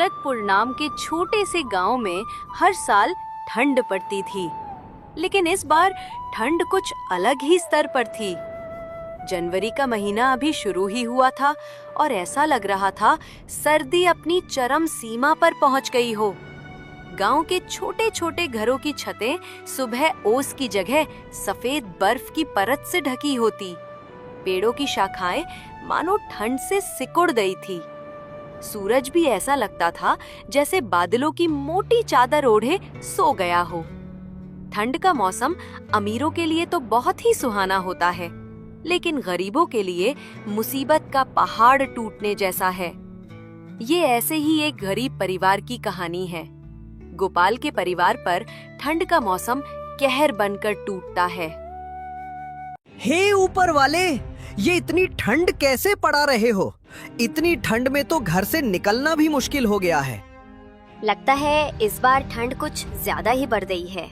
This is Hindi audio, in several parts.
दौलतपुर नाम के छोटे से गांव में हर साल ठंड पड़ती थी, लेकिन इस बार ठंड कुछ अलग ही स्तर पर थी। जनवरी का महीना अभी शुरू ही हुआ था और ऐसा लग रहा था सर्दी अपनी चरम सीमा पर पहुंच गई हो। गांव के छोटे छोटे घरों की छतें सुबह ओस की जगह सफेद बर्फ की परत से ढकी होती। पेड़ों की शाखाएं मानो ठंड से सिकुड़ गई थी। सूरज भी ऐसा लगता था जैसे बादलों की मोटी चादर ओढ़े सो गया हो। ठंड का मौसम अमीरों के लिए तो बहुत ही सुहाना होता है, लेकिन गरीबों के लिए मुसीबत का पहाड़ टूटने जैसा है। ये ऐसे ही एक गरीब परिवार की कहानी है। गोपाल के परिवार पर ठंड का मौसम कहर बनकर टूटता है। हे ऊपर वाले, ये इतनी ठंड कैसे पड़ा रहे हो? इतनी ठंड में तो घर से निकलना भी मुश्किल हो गया है। लगता है इस बार ठंड कुछ ज्यादा ही बढ़ गई है।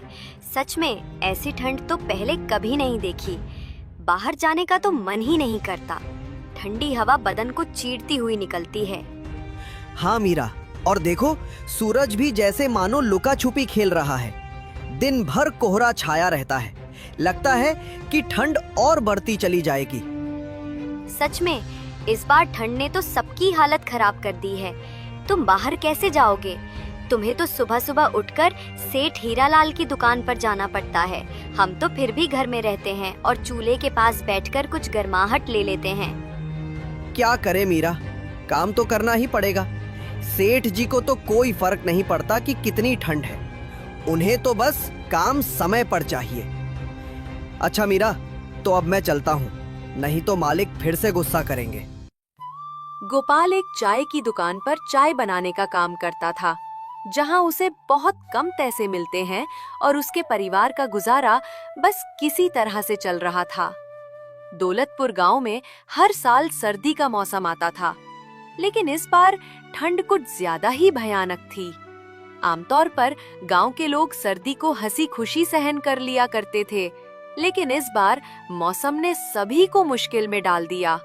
सच में ऐसी ठंड तो पहले कभी नहीं देखी। बाहर जाने का तो मन ही नहीं करता। ठंडी हवा बदन को चीरती हुई निकलती है। हाँ मीरा, और देखो सूरज भी जैसे मानो लुका छुपी खेल रहा है। दिन भर कोहरा छाया रहता है। लगता है कि ठंड और बढ़ती चली जाएगी। सच में इस बार ठंड ने तो सबकी हालत खराब कर दी है। तुम बाहर कैसे जाओगे? तुम्हें तो सुबह सुबह उठकर सेठ हीरालाल की दुकान पर जाना पड़ता है। हम तो फिर भी घर में रहते हैं और चूल्हे के पास बैठकर कुछ गर्माहट ले लेते हैं। क्या करे मीरा, काम तो करना ही पड़ेगा। सेठ जी को तो कोई फर्क नहीं पड़ता कि कितनी ठंड है। उन्हें तो बस काम समय पर चाहिए। अच्छा मीरा, तो अब मैं चलता हूँ, नहीं तो मालिक फिर से गुस्सा करेंगे। गोपाल एक चाय की दुकान पर चाय बनाने का काम करता था, जहां उसे बहुत कम पैसे मिलते हैं और उसके परिवार का गुजारा बस किसी तरह से चल रहा था। दौलतपुर गांव में हर साल सर्दी का मौसम आता था, लेकिन इस बार ठंड कुछ ज्यादा ही भयानक थी। आमतौर पर गांव के लोग सर्दी को हंसी खुशी सहन कर लिया करते थे, लेकिन इस बार मौसम ने सभी को मुश्किल में डाल दिया।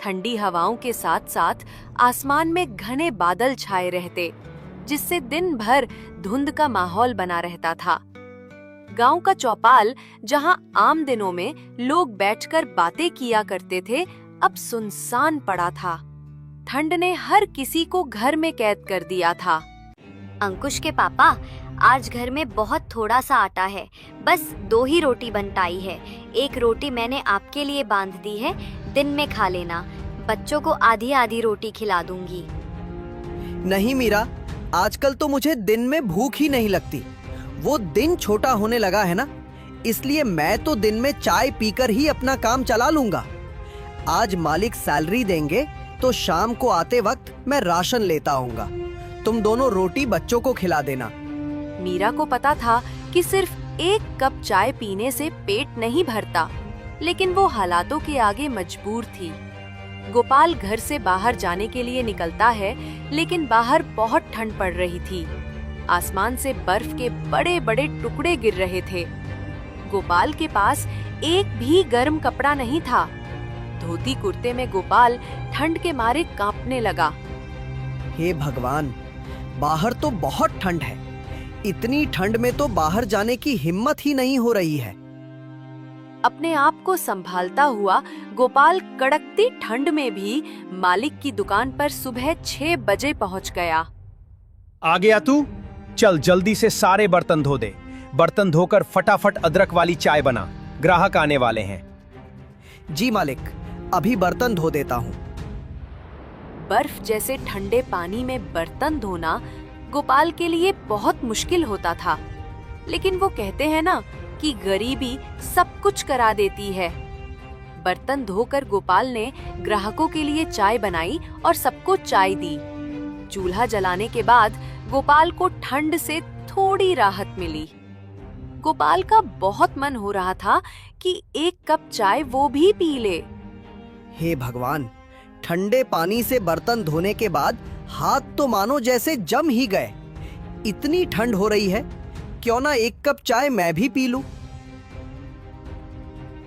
ठंडी हवाओं के साथ साथ आसमान में घने बादल छाए रहते, जिससे दिन भर धुंध का माहौल बना रहता था। गांव का चौपाल, जहां आम दिनों में लोग बैठकर बातें किया करते थे, अब सुनसान पड़ा था। ठंड ने हर किसी को घर में कैद कर दिया था। अंकुश के पापा, आज घर में बहुत थोड़ा सा आटा है। बस 2 ही रोटी बन पाई है। एक रोटी मैंने आपके लिए बांध दी है, दिन में खा लेना। बच्चों को आधी आधी रोटी खिला दूंगी। नहीं मीरा, आजकल तो मुझे दिन में भूख ही नहीं लगती। वो दिन छोटा होने लगा है ना, इसलिए मैं तो दिन में चाय पीकर ही अपना काम चला लूंगा। आज मालिक सैलरी देंगे तो शाम को आते वक्त मैं राशन लेता आऊंगा। तुम दोनों रोटी बच्चों को खिला देना। मीरा को पता था कि सिर्फ 1 कप चाय पीने से पेट नहीं भरता, लेकिन वो हालातों के आगे मजबूर थी। गोपाल घर से बाहर जाने के लिए निकलता है, लेकिन बाहर बहुत ठंड पड़ रही थी। आसमान से बर्फ के बड़े बड़े टुकड़े गिर रहे थे। गोपाल के पास एक भी गर्म कपड़ा नहीं था। धोती कुर्ते में गोपाल ठंड के मारे कांपने लगा। हे भगवान, बाहर तो बहुत ठंड है। इतनी ठंड में तो बाहर जाने की हिम्मत ही नहीं हो रही है। अपने आप को संभालता हुआ गोपाल कड़कती ठंड में भी मालिक की दुकान पर सुबह 6 बजे पहुंच गया। आ गया तू? चल जल्दी से सारे बर्तन धो दे। बर्तन धोकर फटाफट अदरक वाली चाय बना, ग्राहक आने वाले हैं। जी मालिक, अभी बर्तन धो देता हूँ। बर्फ जैसे ठंडे पानी में बर्तन धोना गोपाल के लिए बहुत मुश्किल होता था, लेकिन वो कहते हैं ना कि गरीबी सब कुछ करा देती है। बर्तन धोकर गोपाल ने ग्राहकों के लिए चाय बनाई और सबको चाय दी। चूल्हा जलाने के बाद गोपाल को ठंड से थोड़ी राहत मिली। गोपाल का बहुत मन हो रहा था कि 1 कप चाय वो भी पी ले। हे भगवान, ठंडे पानी से बर्तन धोने के बाद हाथ तो मानो जैसे जम ही गए। इतनी ठंड हो रही है, क्यों ना 1 कप चाय मैं भी पी लूं।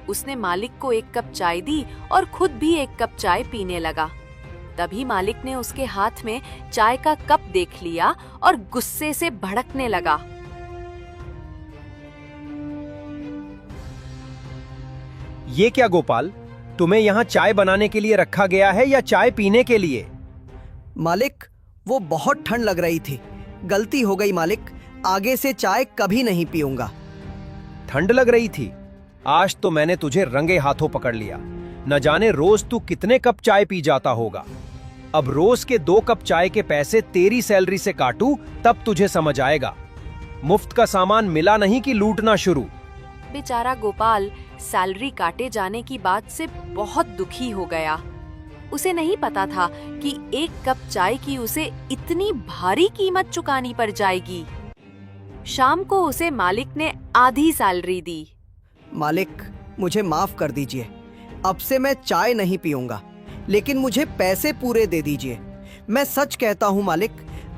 उसने मालिक को 1 कप चाय दी और खुद भी 1 कप चाय पीने लगा। तभी मालिक ने उसके हाथ में चाय का कप देख लिया और गुस्से से भड़कने लगा। ये क्या गोपाल, तुम्हें यहाँ चाय बनाने के लिए रखा गया है या चाय पीने के लिए? मालिक, वो बहुत ठंड लग रही थी, गलती हो गई मालिक, आगे से चाय कभी नहीं पीऊंगा। ठंड लग रही थी? आज तो मैंने तुझे रंगे हाथों पकड़ लिया। न जाने रोज तू कितने कप चाय पी जाता होगा। अब रोज के 2 कप चाय के पैसे तेरी सैलरी से काटूं तब तुझे समझ आएगा। मुफ्त का सामान मिला नहीं कि लूटना शुरू। बेचारा गोपाल सैलरी काटे जाने की बात से बहुत दुखी हो गया। उसे नहीं पता था कि 1 कप चाय की उसे इतनी भारी कीमत चुकानी पड़ जाएगी। शाम को उसे मालिक ने आधी सैलरी दी। मालिक, मुझे माफ कर दीजिए, अब से मैं चाय नहीं पीऊंगा, लेकिन मुझे पैसे पूरे दे दीजिए। मैं सच कहता हूँ मालिक,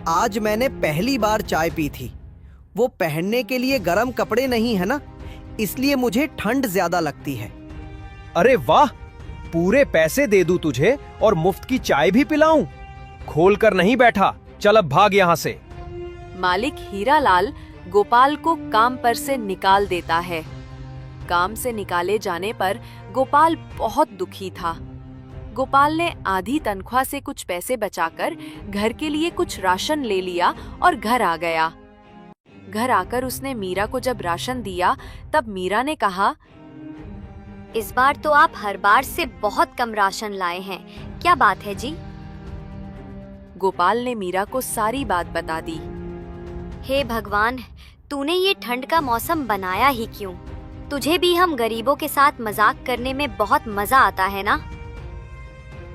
आज मैंने पहली बार चाय पी थी। वो पहनने के लिए गर्म कपड़े नहीं है ना, इसलिए मुझे ठंड ज्यादा लगती है। अरे वाह, पूरे पैसे दे दूं तुझे और मुफ्त की चाय भी पिलाऊं? खोल कर नहीं बैठा, चल अब भाग यहाँ से। मालिक हीरालाल गोपाल को काम पर से निकाल देता है। काम से निकाले जाने पर गोपाल बहुत दुखी था। गोपाल ने आधी तनख्वाह से कुछ पैसे बचाकर घर के लिए कुछ राशन ले लिया और घर आ गया। घर आकर उसने मीरा को जब राशन दिया तब मीरा ने कहा, इस बार तो आप हर बार से बहुत कम राशन लाए हैं, क्या बात है जी? गोपाल ने मीरा को सारी बात बता दी। हे भगवान, तूने ये ठंड का मौसम बनाया ही क्यों? तुझे भी हम गरीबों के साथ मजाक करने में बहुत मजा आता है ना?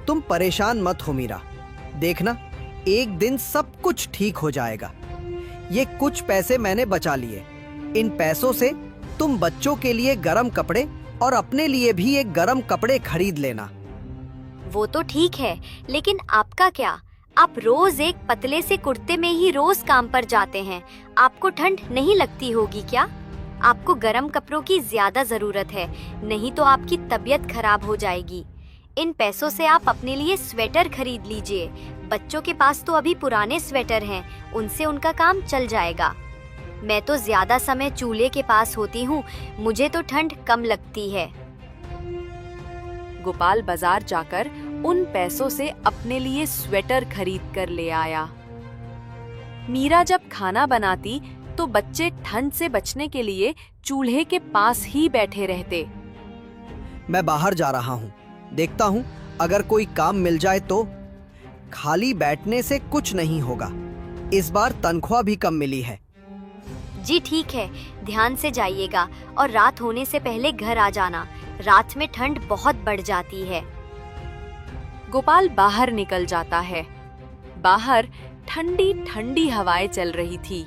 तुम परेशान मत हो मीरा, देखना एक दिन सब कुछ ठीक हो जाएगा। ये कुछ पैसे मैंने बचा लिए, इन पैसों से तुम बच्चों के लिए गरम कपड़े और अपने लिए भी एक गरम कपड़े खरीद लेना। वो तो ठीक है, लेकिन आपका क्या? आप रोज एक पतले से कुर्ते में ही रोज काम पर जाते हैं, आपको ठंड नहीं लगती होगी क्या? आपको गरम कपड़ों की ज्यादा जरूरत है, नहीं तो आपकी तबीयत खराब हो जाएगी। इन पैसों से आप अपने लिए स्वेटर खरीद लीजिए। बच्चों के पास तो अभी पुराने स्वेटर हैं, उनसे उनका काम चल जाएगा। मैं तो ज्यादा समय चूल्हे के पास होती हूँ, मुझे तो ठंड कम लगती है। गोपाल बाजार जाकर उन पैसों से अपने लिए स्वेटर खरीद कर ले आया। मीरा जब खाना बनाती तो बच्चे ठंड से बचने के लिए चूल्हे के पास ही बैठे रहते। मैं बाहर जा रहा हूँ, देखता हूँ अगर कोई काम मिल जाए तो। खाली बैठने से कुछ नहीं होगा, इस बार तनख्वाह भी कम मिली है। जी ठीक है, ध्यान से जाइएगा और रात होने से पहले घर आ जाना, रात में ठंड बहुत बढ़ जाती है। गोपाल बाहर निकल जाता है। बाहर ठंडी ठंडी हवाएं चल रही थी।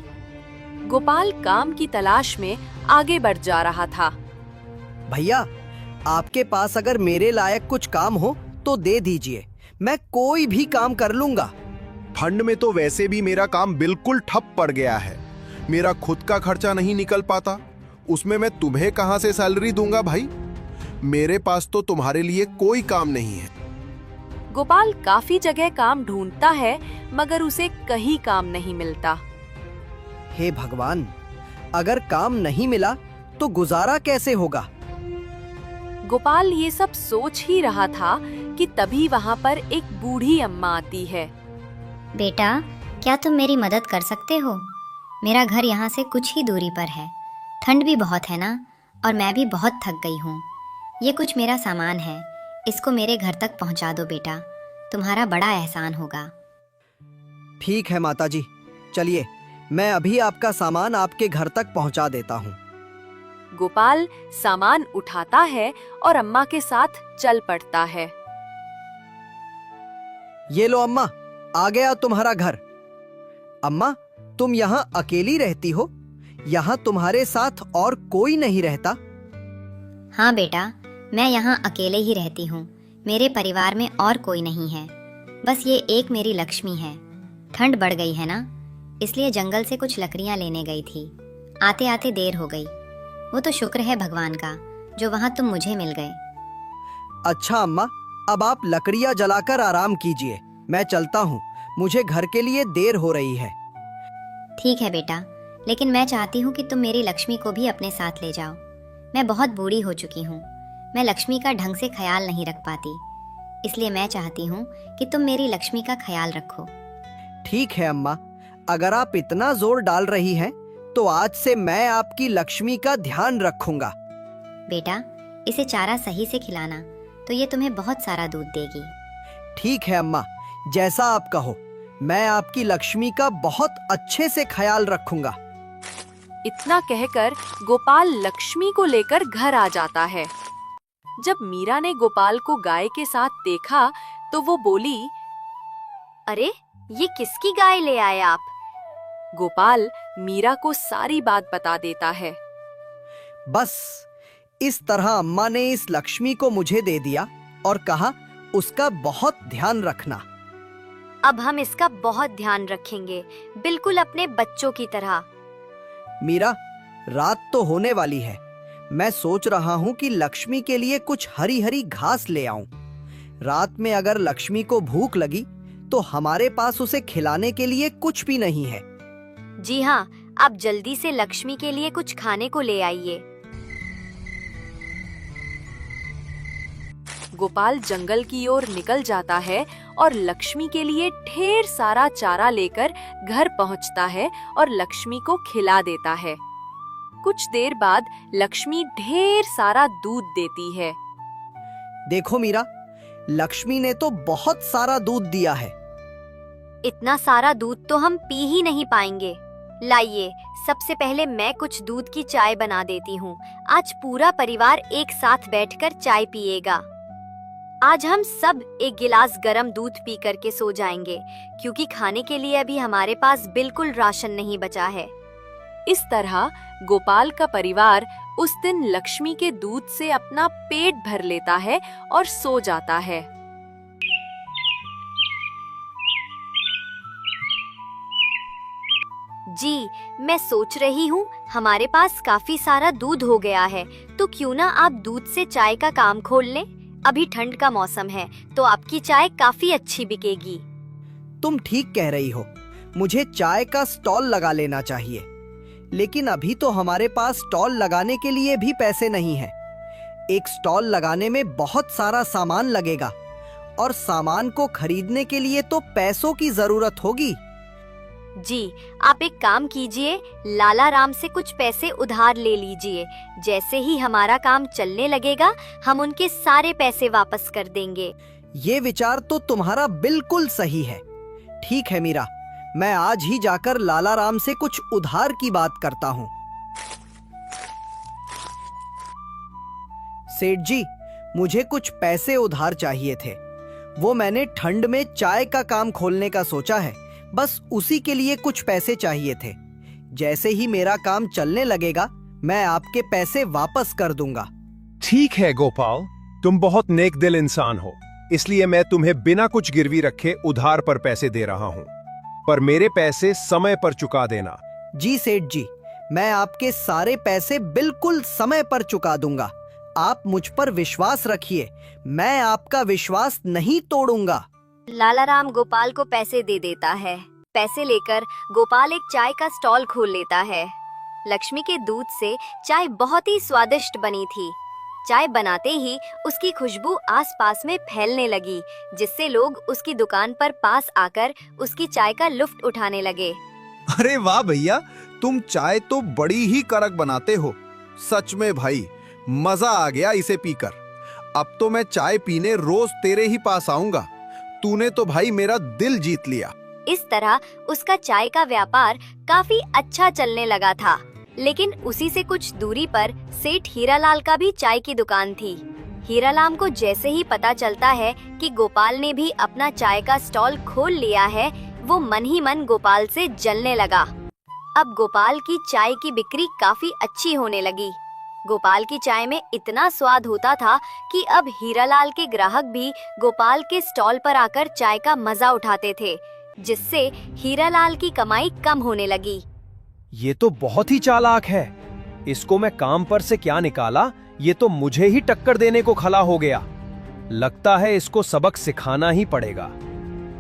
गोपाल काम की तलाश में आगे बढ़ जा रहा था। भैया, आपके पास अगर मेरे लायक कुछ काम हो तो दे दीजिए, मैं कोई भी काम कर लूंगा। ठंड में तो वैसे भी मेरा काम बिल्कुल ठप पड़ गया है, मेरा खुद का खर्चा नहीं निकल पाता, उसमें मैं तुम्हें कहां से सैलरी दूंगा भाई? मेरे पास तो तुम्हारे लिए कोई काम नहीं है। गोपाल काफी जगह काम ढूंढता है मगर उसे कहीं काम नहीं मिलता। हे भगवान, अगर काम नहीं मिला तो गुजारा कैसे होगा? गोपाल ये सब सोच ही रहा था कि तभी वहाँ पर एक बूढ़ी अम्मा आती है। बेटा, क्या तुम मेरी मदद कर सकते हो? मेरा घर यहाँ से कुछ ही दूरी पर है, ठंड भी बहुत है ना, और मैं भी बहुत थक गई हूँ। ये कुछ मेरा सामान है, इसको मेरे घर तक पहुँचा दो बेटा, तुम्हारा बड़ा एहसान होगा। ठीक है माताजी, चलिए मैं अभी आपका सामान आपके घर तक पहुँचा देता हूँ। गोपाल सामान उठाता है और अम्मा के साथ चल पड़ता है। ये लो अम्मा, आ गया तुम्हारा घर। अम्मा, तुम यहाँ अकेली रहती हो? यहाँ तुम्हारे साथ और कोई नहीं रहता? हाँ बेटा, मैं यहाँ अकेले ही रहती हूँ, मेरे परिवार में और कोई नहीं है, बस ये एक मेरी लक्ष्मी है। ठंड बढ़ गई है ना, इसलिए जंगल से कुछ लकड़ियाँ लेने गई थी, आते आते देर हो गई। वो तो शुक्र है भगवान का जो वहाँ तुम मुझे मिल गए। अच्छा अम्मा, अब आप लकड़ियाँ जलाकर आराम कीजिए, मैं चलता हूँ, मुझे घर के लिए देर हो रही है। ठीक है बेटा, लेकिन मैं चाहती हूँ कि तुम मेरी लक्ष्मी को भी अपने साथ ले जाओ। मैं बहुत बूढ़ी हो चुकी हूँ, मैं लक्ष्मी का ढंग से ख्याल नहीं रख पाती, इसलिए मैं चाहती हूँ कि तुम मेरी लक्ष्मी का ख्याल रखो। ठीक है अम्मा, अगर आप इतना जोर डाल रही हैं, तो आज से मैं आपकी लक्ष्मी का ध्यान रखूंगा। बेटा, इसे चारा सही से खिलाना तो ये तुम्हें बहुत सारा दूध देगी। ठीक है अम्मा, जैसा आप कहो, मैं आपकी लक्ष्मी का बहुत अच्छे से ख्याल रखूंगा। इतना कहकर गोपाल लक्ष्मी को लेकर घर आ जाता है। जब मीरा ने गोपाल को गाय के साथ देखा तो वो बोली, अरे ये किसकी गाय ले आए आप? गोपाल मीरा को सारी बात बता देता है। बस इस तरह अम्मा ने इस लक्ष्मी को मुझे दे दिया और कहा उसका बहुत ध्यान रखना। अब हम इसका बहुत ध्यान रखेंगे, बिल्कुल अपने बच्चों की तरह। मीरा, रात तो होने वाली है, मैं सोच रहा हूँ कि लक्ष्मी के लिए कुछ हरी हरी घास ले आऊं। रात में अगर लक्ष्मी को भूख लगी तो हमारे पास उसे खिलाने के लिए कुछ भी नहीं है। जी हाँ, आप जल्दी से लक्ष्मी के लिए कुछ खाने को ले आइए। गोपाल जंगल की ओर निकल जाता है और लक्ष्मी के लिए ढेर सारा चारा लेकर घर पहुंचता है और लक्ष्मी को खिला देता है। कुछ देर बाद लक्ष्मी ढेर सारा दूध देती है। देखो मीरा, लक्ष्मी ने तो बहुत सारा दूध दिया है। इतना सारा दूध तो हम पी ही नहीं पाएंगे। लाइए, सबसे पहले मैं कुछ दूध की चाय बना देती हूँ। आज पूरा परिवार एक साथ बैठकर चाय पिएगा। आज हम सब एक गिलास गरम दूध पी करके सो जाएंगे, क्योंकि खाने के लिए अभी हमारे पास बिल्कुल राशन नहीं बचा है। इस तरह गोपाल का परिवार उस दिन लक्ष्मी के दूध से अपना पेट भर लेता है और सो जाता है। जी, मैं सोच रही हूँ हमारे पास काफी सारा दूध हो गया है, तो क्यों ना आप दूध से चाय का काम खोल लें। अभी ठंड का मौसम है तो आपकी चाय काफी अच्छी बिकेगी। तुम ठीक कह रही हो, मुझे चाय का स्टॉल लगा लेना चाहिए, लेकिन अभी तो हमारे पास स्टॉल लगाने के लिए भी पैसे नहीं हैं। एक स्टॉल लगाने में बहुत सारा सामान लगेगा और सामान को खरीदने के लिए तो पैसों की जरूरत होगी। जी, आप एक काम कीजिए, लाला राम से कुछ पैसे उधार ले लीजिए। जैसे ही हमारा काम चलने लगेगा, हम उनके सारे पैसे वापस कर देंगे। ये विचार तो तुम्हारा बिल्कुल सही है। ठीक है मीरा, मैं आज ही जाकर लाला राम से कुछ उधार की बात करता हूँ। सेठ जी, मुझे कुछ पैसे उधार चाहिए थे। वो मैंने ठंड में चाय का काम खोलने का सोचा है, बस उसी के लिए कुछ पैसे चाहिए थे। जैसे ही मेरा काम चलने लगेगा, मैं आपके पैसे वापस कर दूंगा। ठीक है गोपाल, तुम बहुत नेक दिल इंसान हो, इसलिए मैं तुम्हें बिना कुछ गिरवी रखे उधार पर पैसे दे रहा हूँ, पर मेरे पैसे समय पर चुका देना। जी सेठ जी, मैं आपके सारे पैसे बिल्कुल समय पर चुका दूंगा। आप मुझ पर विश्वास रखिए, मैं आपका विश्वास नहीं तोड़ूंगा। लाला राम गोपाल को पैसे दे देता है। पैसे लेकर गोपाल एक चाय का स्टॉल खोल लेता है। लक्ष्मी के दूध से चाय बहुत ही स्वादिष्ट बनी थी। चाय बनाते ही उसकी खुशबू आसपास में फैलने लगी, जिससे लोग उसकी दुकान पर पास आकर उसकी चाय का लुत्फ उठाने लगे। अरे वाह भैया, तुम चाय तो बड़ी ही कड़क बनाते हो। सच में भाई, मजा आ गया इसे पीकर। अब तो मैं चाय पीने रोज तेरे ही पास आऊंगा। तूने तो भाई मेरा दिल जीत लिया। इस तरह उसका चाय का व्यापार काफी अच्छा चलने लगा था। लेकिन उसी से कुछ दूरी पर सेठ हीरालाल का भी चाय की दुकान थी। हीरालाल को जैसे ही पता चलता है कि गोपाल ने भी अपना चाय का स्टॉल खोल लिया है, वो मन ही मन गोपाल से जलने लगा। अब गोपाल की चाय की बिक्री काफी अच्छी होने लगी। गोपाल की चाय में इतना स्वाद होता था कि अब हीरालाल के ग्राहक भी गोपाल के स्टॉल पर आकर चाय का मजा उठाते थे, जिससे हीरालाल की कमाई कम होने लगी। ये तो बहुत ही चालाक है। इसको मैं काम पर से क्या निकाला, ये तो मुझे ही टक्कर देने को खड़ा हो गया। लगता है इसको सबक सिखाना ही पड़ेगा।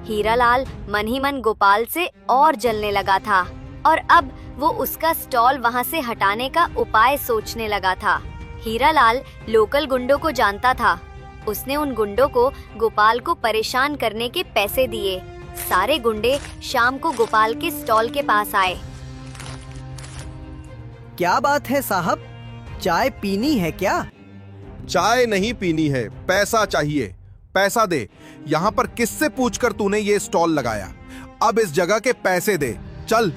हीरालाल मन ही मन गोपाल से और जलने लगा था और अब वो उसका स्टॉल वहाँ से हटाने का उपाय सोचने लगा था। हीरालाल लोकल गुंडों को जानता था। उसने उन गुंडों को गोपाल को परेशान करने के पैसे दिए। सारे गुंडे शाम को गोपाल के स्टॉल के पास आए। क्या बात है साहब, चाय पीनी है क्या? चाय नहीं पीनी है, पैसा चाहिए। पैसा दे। यहाँ पर किससे पूछकर तूने ये स्टॉल लगाया? अब इस जगह के पैसे दे। चल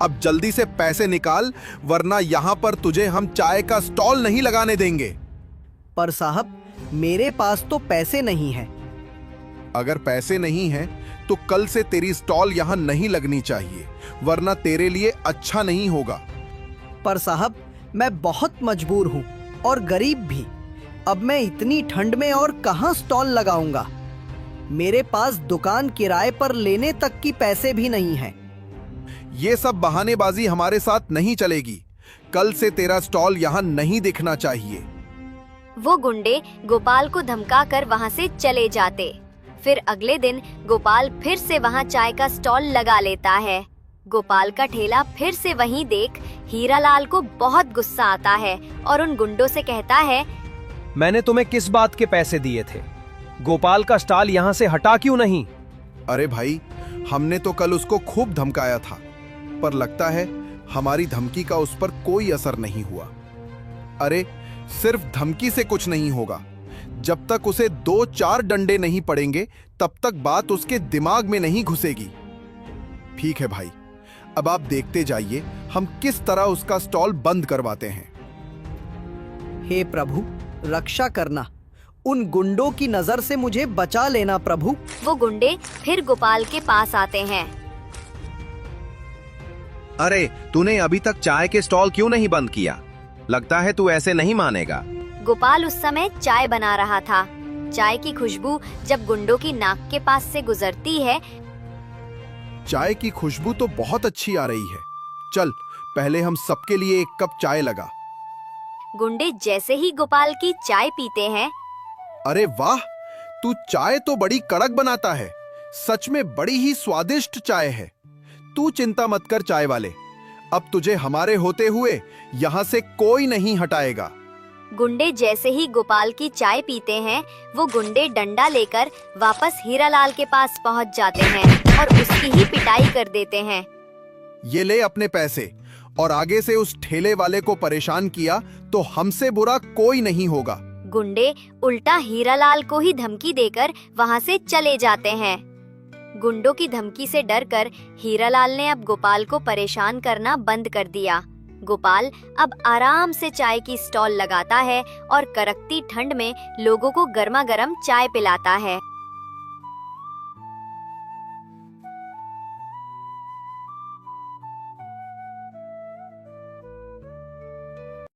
अब जल्दी से पैसे निकाल, वरना यहाँ पर तुझे हम चाय का स्टॉल नहीं लगाने देंगे। पर साहब, मेरे पास तो पैसे नहीं हैं। अगर पैसे नहीं हैं तो कल से तेरी स्टॉल यहाँ नहीं लगनी चाहिए, वरना तेरे लिए अच्छा नहीं होगा। पर साहब, मैं बहुत मजबूर हूँ और गरीब भी। अब मैं इतनी ठंड में और कहाँ स्टॉल लगाऊंगा? मेरे पास दुकान किराए पर लेने तक की पैसे भी नहीं हैं। ये सब बहानेबाजी हमारे साथ नहीं चलेगी। कल से तेरा स्टॉल यहाँ नहीं दिखना चाहिए। वो गुंडे गोपाल को धमकाकर वहाँ से चले जाते। फिर अगले दिन गोपाल फिर से वहाँ चाय का स्टॉल लगा लेता है। गोपाल का ठेला फिर से वहीं देख हीरालाल को बहुत गुस्सा आता है और उन गुंडों से कहता है, मैंने तुम्हें किस बात के पैसे दिए थे? गोपाल का स्टॉल यहाँ से हटा क्यों नहीं? अरे भाई, हमने तो कल उसको खूब धमकाया था, पर लगता है हमारी धमकी का उस पर कोई असर नहीं हुआ। अरे सिर्फ धमकी से कुछ नहीं होगा। जब तक उसे 2-4 डंडे नहीं पड़ेंगे तब तक बात उसके दिमाग में नहीं घुसेगी। ठीक है भाई, अब आप देखते जाइए हम किस तरह उसका स्टॉल बंद करवाते हैं। हे प्रभु, रक्षा करना। उन गुंडों की नजर से मुझे बचा लेना प्रभु। वो गुंडे फिर गोपाल के पास आते हैं। अरे तूने अभी तक चाय के स्टॉल क्यों नहीं बंद किया? लगता है तू ऐसे नहीं मानेगा। गोपाल उस समय चाय बना रहा था। चाय की खुशबू जब गुंडों की नाक के पास से गुजरती है, चाय की खुशबू तो बहुत अच्छी आ रही है। चल पहले हम सबके लिए एक कप चाय लगा। गुंडे जैसे ही गोपाल की चाय पीते हैं, अरे वाह, तू चाय तो बड़ी कड़क बनाता है। सच में बड़ी ही स्वादिष्ट चाय है। तू चिंता मत कर चाय वाले, अब तुझे हमारे होते हुए यहाँ से कोई नहीं हटाएगा। गुंडे जैसे ही गोपाल की चाय पीते हैं, वो गुंडे डंडा लेकर वापस हीरालाल के पास पहुंच जाते हैं और उसकी ही पिटाई कर देते हैं। ये ले अपने पैसे, और आगे से उस ठेले वाले को परेशान किया तो हमसे बुरा कोई नहीं होगा। गुंडे उल्टा हीरालाल को ही धमकी देकर वहां से चले जाते हैं। गुंडों की धमकी से डरकर हीरालाल ने अब गोपाल को परेशान करना बंद कर दिया। गोपाल अब आराम से चाय की स्टॉल लगाता है और कड़कती ठंड में लोगों को गर्मा गर्म चाय पिलाता है।